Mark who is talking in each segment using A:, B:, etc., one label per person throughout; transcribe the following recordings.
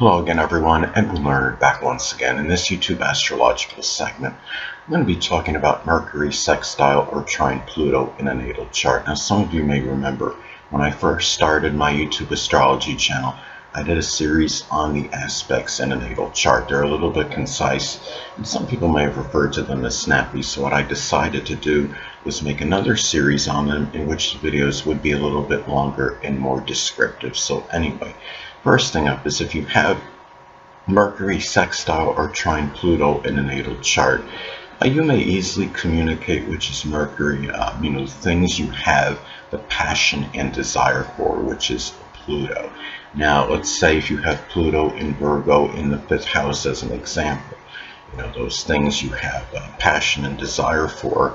A: Hello again, everyone, Edwin Leonard back once again. In this YouTube astrological segment, I'm going to be talking about Mercury, sextile, or trine Pluto in a natal chart. Now, some of you may remember when I first started my YouTube astrology channel, I did a series on the aspects in a natal chart. They're a little bit concise, and some people may have referred to them as snappy. So what I decided to do was make another series on them in which the videos would be a little bit longer and more descriptive. So anyway, first thing up is if you have Mercury, sextile, or trine Pluto in a natal chart, you may easily communicate which is Mercury, things you have the passion and desire for, which is Pluto. Now, let's say if you have Pluto in Virgo in the 5th house as an example, those things you have passion and desire for.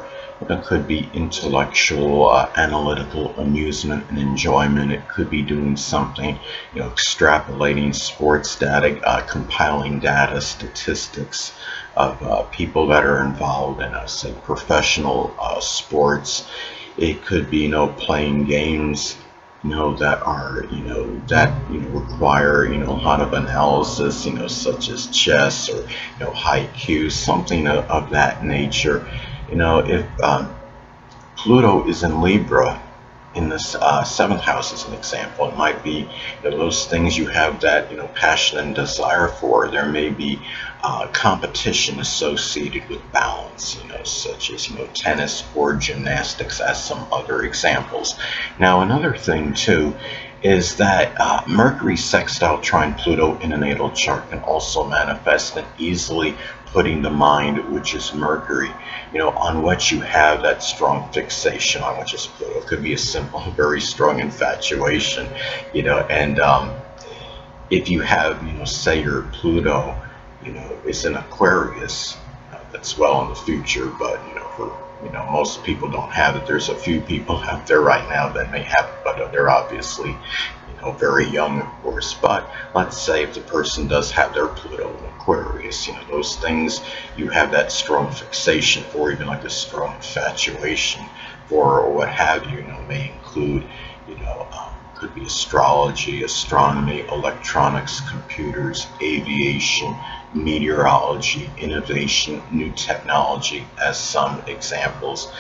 A: It could be intellectual, analytical amusement and enjoyment. It could be doing something, extrapolating sports data, compiling data, statistics of people that are involved in, say, professional sports. It could be, playing games, that are, require, a lot of analysis, such as chess or, haiku, something of that nature. If Pluto is in Libra in this 7th house as an example, it might be those things you have that, passion and desire for. There may be competition associated with balance, such as, tennis or gymnastics as some other examples. Now, another thing too is that Mercury sextile trine Pluto in a natal chart can also manifest in easily putting the mind, which is Mercury, on what you have that strong fixation on, which is Pluto. It could be a simple, very strong infatuation, and if you have, say your Pluto, is in Aquarius, that's well in the future, but, for, most people don't have it. There's a few people out there right now that may have it, but they're obviously, very young, of course. But let's say if the person does have their Pluto in Aquarius, those things you have that strong fixation for, even like a strong infatuation for, or what have you, may include, could be astrology, astronomy, electronics, computers, aviation, meteorology, innovation, new technology as some examples.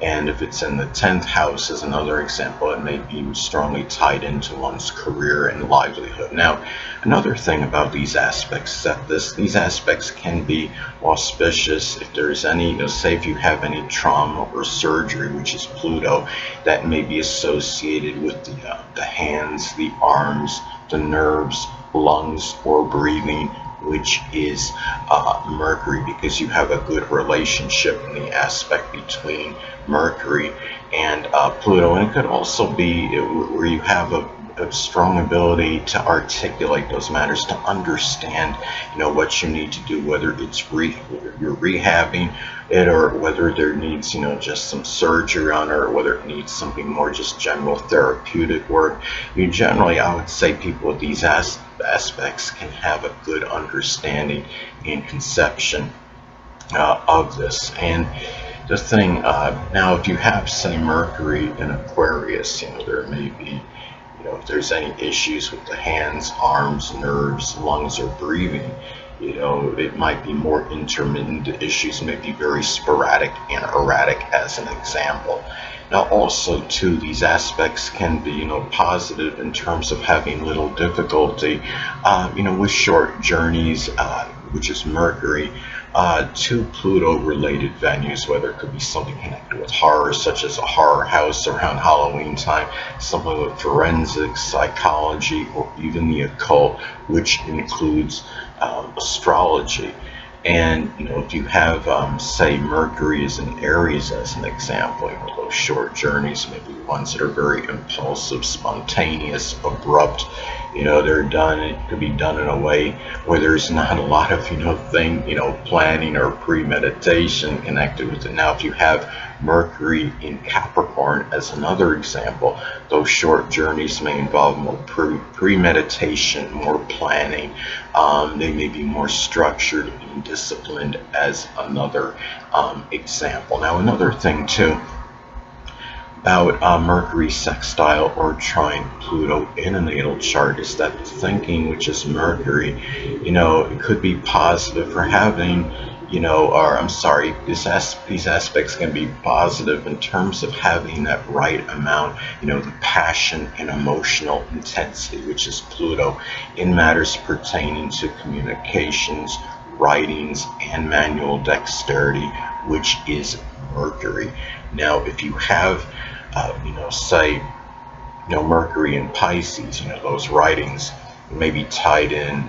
A: And if it's in the 10th house as another example, it may be strongly tied into one's career and livelihood. Now, another thing about these aspects is that these aspects can be auspicious if there's any, say if you have any trauma or surgery, which is Pluto, that may be associated with the hands, the arms, the nerves, lungs, or breathing, which is Mercury, because you have a good relationship in the aspect between Mercury and Pluto. And it could also be where you have a strong ability to articulate those matters, to understand, what you need to do, whether it's you're rehabbing it, or whether there needs, just some surgery on it, or whether it needs something more just general therapeutic work. Generally, I would say people with these aspects can have a good understanding and conception of this. And the thing, now if you have, say, Mercury in Aquarius, there may be, if there's any issues with the hands, arms, nerves, lungs, or breathing, it might be more intermittent issues, may be very sporadic and erratic as an example. Now also too, these aspects can be, positive in terms of having little difficulty, with short journeys, which is Mercury, to Pluto-related venues, whether it could be something connected with horror, such as a horror house around Halloween time, something with forensics, psychology, or even the occult, which includes astrology. And, if you have, say, Mercury is in Aries as an example, those short journeys, maybe ones that are very impulsive, spontaneous, abrupt, they're done, it could be done in a way where there's not a lot of, planning or premeditation connected with it. Now, if you have Mercury in Capricorn as another example, those short journeys may involve more premeditation, more planning. They may be more structured and disciplined as another example. Now, another thing too, about Mercury sextile or trine Pluto in a natal chart is that the thinking, which is Mercury, it could be positive for having, or I'm sorry, these aspects can be positive in terms of having that right amount, the passion and emotional intensity, which is Pluto, in matters pertaining to communications, writings, and manual dexterity, which is Mercury. Now, if you have say, Mercury in Pisces, those writings may be tied in,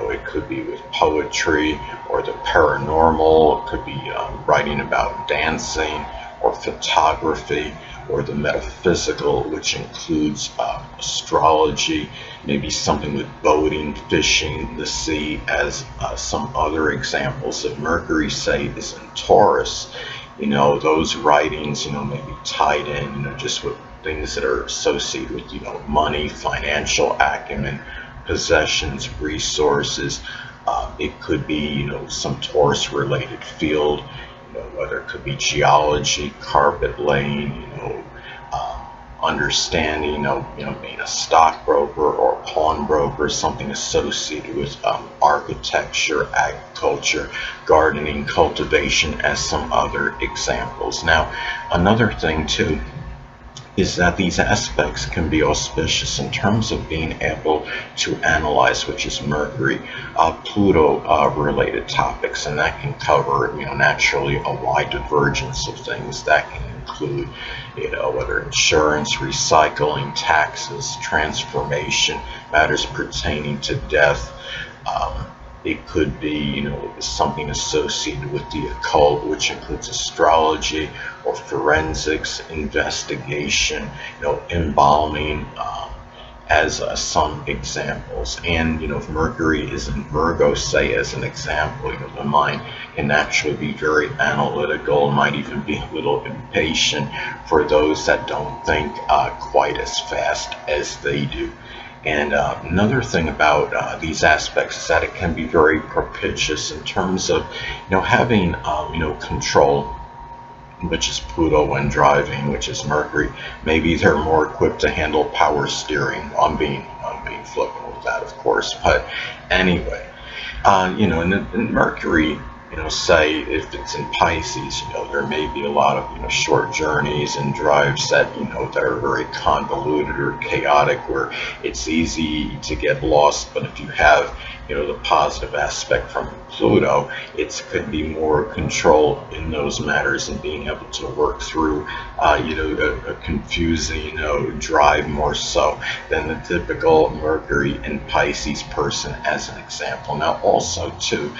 A: it could be with poetry or the paranormal, it could be writing about dancing or photography or the metaphysical, which includes astrology, maybe something with boating, fishing, the sea, as some other examples of Mercury, say, is in Taurus. Those writings, may be tied in, just with things that are associated with, money, financial acumen, possessions, resources. It could be, some Taurus-related field, whether it could be geology, carpet laying, understanding of, being a stockbroker or a pawnbroker, something associated with architecture, agriculture, gardening, cultivation, as some other examples. Now, another thing too is that these aspects can be auspicious in terms of being able to analyze, which is Mercury, Pluto related topics, and that can cover, naturally a wide divergence of things. That can include, whether insurance, recycling, taxes, transformation, matters pertaining to death. Um, it could be, something associated with the occult, which includes astrology or forensics, investigation, embalming, as some examples. And, if Mercury is in Virgo, say, as an example, the mind can naturally be very analytical, might even be a little impatient for those that don't think quite as fast as they do. And another thing about these aspects is that it can be very propitious in terms of, having, control, which is Pluto, when driving, which is Mercury. Maybe they're more equipped to handle power steering. I'm being flippant with that, of course. But anyway, and Mercury, say if it's in Pisces, there may be a lot of, short journeys and drives that, that are very convoluted or chaotic, where it's easy to get lost. But if you have, the positive aspect from Pluto, it could be more control in those matters and being able to work through, a confusing, drive more so than the typical Mercury and Pisces person, as an example. Now, also too,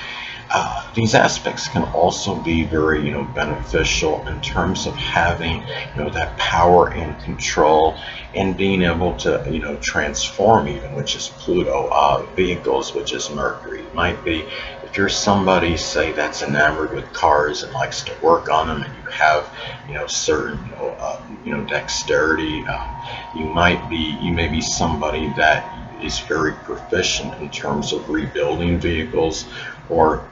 A: these aspects can also be very, beneficial in terms of having, that power and control, and being able to, transform, even, which is Pluto, vehicles, which is Mercury. It might be, if you're somebody, say, that's enamored with cars and likes to work on them, and you have, certain, dexterity. You may be somebody that is very proficient in terms of rebuilding vehicles, or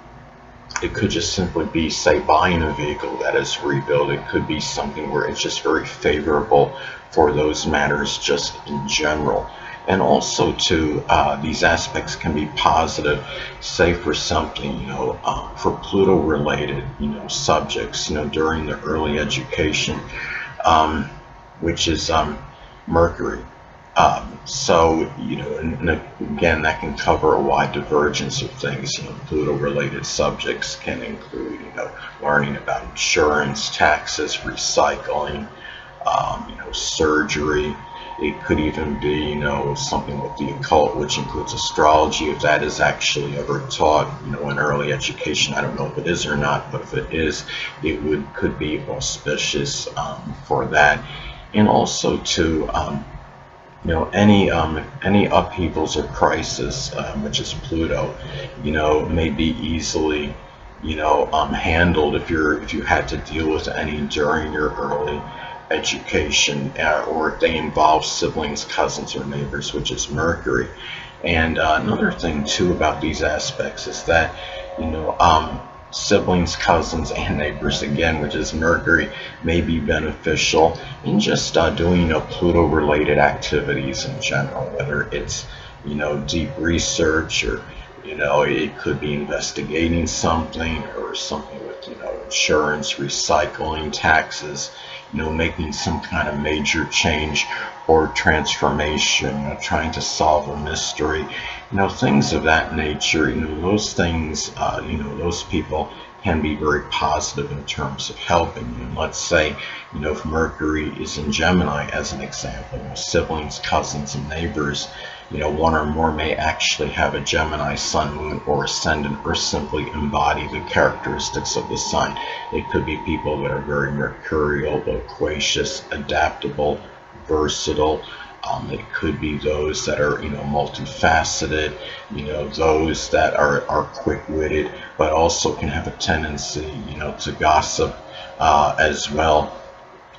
A: it could just simply be, say, buying a vehicle that is rebuilt. It could be something where it's just very favorable for those matters, just in general. And also, too, these aspects can be positive, say, for something, for Pluto-related, subjects, during the early education, um, which is Mercury. So, and again, that can cover a wide divergence of things. Pluto-related subjects can include, learning about insurance, taxes, recycling, surgery. It could even be, something with the occult, which includes astrology, if that is actually ever taught, in early education. I don't know if it is or not, but if it is, could be auspicious for that. And also, too, any upheavals or crisis, which is Pluto, may be easily, handled if you had to deal with any during your early education, or if they involve siblings, cousins, or neighbors, which is Mercury. And another thing too about these aspects is that, you know, um, siblings, cousins, and neighbors again, which is Mercury, may be beneficial in just doing, Pluto related activities in general, whether it's, deep research, or, it could be investigating something, or something with, insurance, recycling, taxes, making some kind of major change or transformation, trying to solve a mystery, things of that nature. Those things, those people can be very positive in terms of helping you. And let's say, if Mercury is in Gemini, as an example, siblings, cousins, and neighbors, one or more may actually have a Gemini sun, moon, or ascendant, or simply embody the characteristics of the sun. It could be people that are very mercurial, loquacious, adaptable, versatile. It could be those that are, multifaceted, those that are quick-witted, but also can have a tendency, to gossip as well.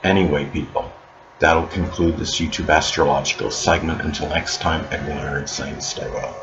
A: Anyway, people, that'll conclude this YouTube astrological segment. Until next time, everyone, saying stay well.